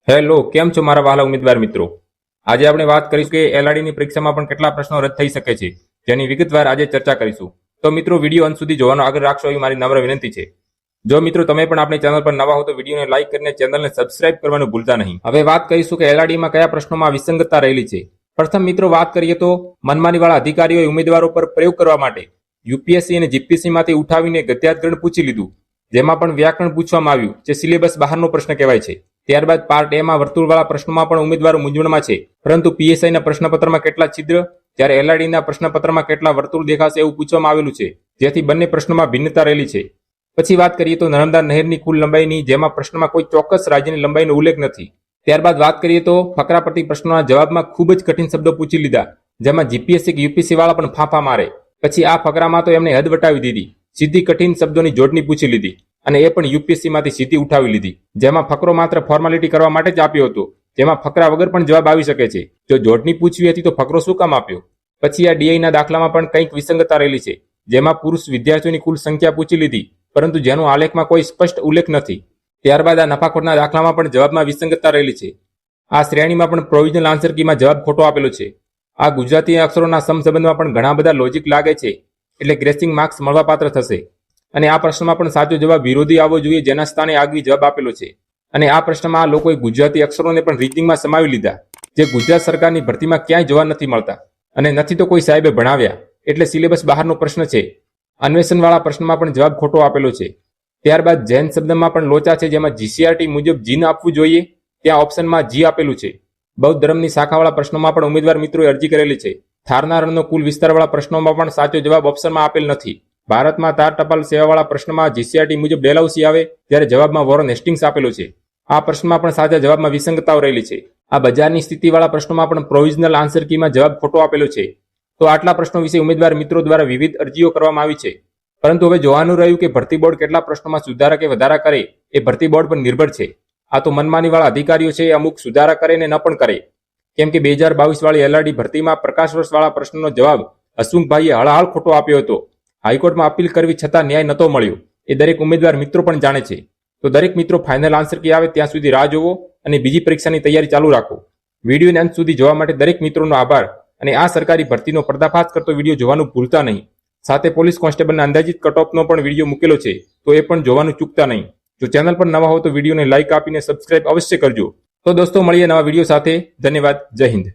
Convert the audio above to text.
Hello, કેમ છો મારા વહાલા ઉમેદવાર મિત્રો? આજે આપણે વાત કરીશું કે એલઆરડીની પરીક્ષામાં પણ કેટલા પ્રશ્નો રદ થઈ શકે છે, જેની વિગતવાર આજે ચર્ચા કરીશું. તો મિત્રો, વિડીયો અંત સુધી જોવાનો આગળ રાખશો એવી મારી નમ્ર વિનંતી છે. જો મિત્રો તમે પણ આપણી ચેનલ પર નવા હો તો વિડીયોને લાઇક કરીને ચેનલને સબસ્ક્રાઇબ કરવાનું ભૂલતા નહીં. હવે વાત કરીશું કે એલઆરડીમાં કયા પ્રશ્નોમાં વિસંગતતા રહેલી છે. પ્રથમ મિત્રો વાત કરીએ તો મનમાનીવાળા અધિકારીઓએ ઉમેદવારો પર પ્રયોગ કરવા માટે યુપીએસસી અને જીપીએસસીમાંથી ઉઠાવીને ગદ્યાત્કરણ પૂછી લીધું, જેમાં પણ વ્યાકરણ પૂછવામાં આવ્યું, જે સિલેબસ બહારનો પ્રશ્ન કહેવાય છે. ત્યારબાદ પાર્ટ એમાં વર્તુળવાળા પ્રશ્નોમાં પણ ઉમેદવારો મૂંઝવણમાં છે, પરંતુ પીએસઆઈના પ્રશ્નપત્રમાં કેટલા છિદ્ર જ્યારે એલઆરડીના પ્રશ્નપત્રમાં કેટલા વર્તુળ દેખાશે એવું પૂછવામાં આવેલું છે, જેથી બંને પ્રશ્નોમાં ભિન્નતા રહેલી છે. પછી વાત કરીએ તો નર્મદા નહેરની કુલ લંબાઈની, જેમાં પ્રશ્નમાં કોઈ ચોક્કસ રાજ્યની લંબાઈનો ઉલ્લેખ નથી. ત્યારબાદ વાત કરીએ તો ફકરા પરથી પ્રશ્નોના જવાબમાં ખૂબ જ કઠિન શબ્દો પૂછી લીધા, જેમાં જીપીએસસી કે યુપીએસસી વાળા પણ ફાંફા મારે. પછી આ ફકરામાં તો એમણે હદ વટાવી દીધી, સીધી કઠિન શબ્દોની જોડણી પૂછી લીધી, અને એ પણ યુપીએસસીમાંથી સીધી ઉઠાવી લીધી, જેમાં ફકરો માત્ર ફોર્માલિટી કરવા માટે જ આપ્યો હતો, જેમાં ફકરા વગર પણ જવાબ આવી શકે છે. જો જોડણી પૂછવી હતી તો ફકરો શું કામ આપ્યો? પછી આ ડીઆઈના દાખલામાં પણ કંઈક વિસંગતતા રહેલી છે, જેમાં પુરુષ વિદ્યાર્થીઓની કુલ સંખ્યા પૂછી લીધી, પરંતુ જેનો આલેખમાં કોઈ સ્પષ્ટ ઉલ્લેખ નથી. ત્યારબાદ આ નફાખોરના દાખલામાં પણ જવાબમાં વિસંગતતા રહેલી છે. આ શ્રેણીમાં પણ પ્રોવિઝનલ આન્સર કીમાં જવાબ ખોટો આપેલો છે. આ ગુજરાતી અક્ષરોના સમસંબંધમાં પણ ઘણા બધા લોજિક લાગે છે, એટલે ગ્રેસિંગ માર્ક્સ મળવાપાત્ર થશે. અને આ પ્રશ્નમાં પણ સાચો જવાબ વિરોધી આવવો જોઈએ, જેના સ્થાને આગવી જવાબ આપેલો છે. અને આ પ્રશ્નમાં આ લોકોએ ગુજરાતી અક્ષરોને પણ રીઝનિંગમાં સમાવી લીધા, જે ગુજરાત સરકારની ભરતીમાં ક્યાંય જોવા નથી મળતા, અને નથી તો કોઈ સાહેબે ભણાવ્યા, એટલે સિલેબસ બહારનો પ્રશ્ન છે. અન્વેષણવાળા પ્રશ્નમાં પણ જવાબ ખોટો આપેલો છે. ત્યારબાદ જૈન શબ્દમાં પણ લોચા છે, જેમાં જીસીઆરટી મુજબ જીન આપવું જોઈએ, ત્યાં ઓપ્શનમાં જી આપેલું છે. બૌદ્ધ ધર્મની શાખાવાળા પ્રશ્નોમાં પણ ઉમેદવાર મિત્રોએ અરજી કરેલી છે. થારના રણનો કુલ વિસ્તારવાળા પ્રશ્નોમાં પણ સાચો જવાબ ઓપ્શનમાં આપેલ નથી. ભારતમાં તાર ટપાલ સેવાવાળા પ્રશ્નમાં જીસીઆરટી મુજબ ડેલહાઉસી આવે, જ્યારે જવાબમાં વોરન હેસ્ટિંગ્સ આપેલો છે. આ પ્રશ્નમાં પણ સાચા જવાબમાં વિસંગતતાઓ રહેલી છે. આ બજારની સ્થિતિવાળા પ્રશ્નોમાં પણ પ્રોવિઝનલ આન્સર કીમાં જવાબ ખોટો આપેલો છે. તો આટલા પ્રશ્નો વિશે ઉમેદવાર મિત્રો દ્વારા વિવિધ અરજીઓ કરવામાં આવી છે, પરંતુ હવે જોવાનું રહ્યું કે ભરતી બોર્ડ કેટલા પ્રશ્નોમાં સુધારા કે વધારા કરે, એ ભરતી બોર્ડ પર નિર્ભર છે. આ તો મનમાનીવાળા અધિકારીઓ છે, એ અમુક સુધારા કરે ને ન પણ કરે, કેમ કે 2022 વાળી એલઆરડી ભરતીમાં પ્રકાશ વર્ષવાળા પ્રશ્નનો જવાબ હસમુખભાઈએ હળાહળ ખોટો આપ્યો હતો. હાઈકોર્ટમાં અપીલ કરવી છતાં ન્યાય નહોતો મળ્યો, એ દરેક ઉમેદવાર મિત્રો પણ જાણે છે. તો દરેક મિત્રો ફાઇનલ આન્સર કી આવે ત્યાં સુધી રાહ જોવો અને બીજી પરીક્ષાની તૈયારી ચાલુ રાખો. વિડીયોને અંત સુધી જોવા માટે દરેક મિત્રોનો આભાર, અને આ સરકારી ભરતીનો પર્દાફાશ કરતો વિડીયો જોવાનું ભૂલતા નહીં. સાથે પોલીસ કોન્સ્ટેબલના અંદાજિત કટઓફનો પણ વિડીયો મૂકેલો છે, તો એ પણ જોવાનું ચૂકતા નહીં. જો ચેનલ પર નવા હો તો વિડીયોને લાઇક આપીને સબસ્ક્રાઇબ અવશ્ય કરજો. તો દોસ્તો, મળીએ નવા વિડીયો સાથે. ધન્યવાદ. જય હિન્દ.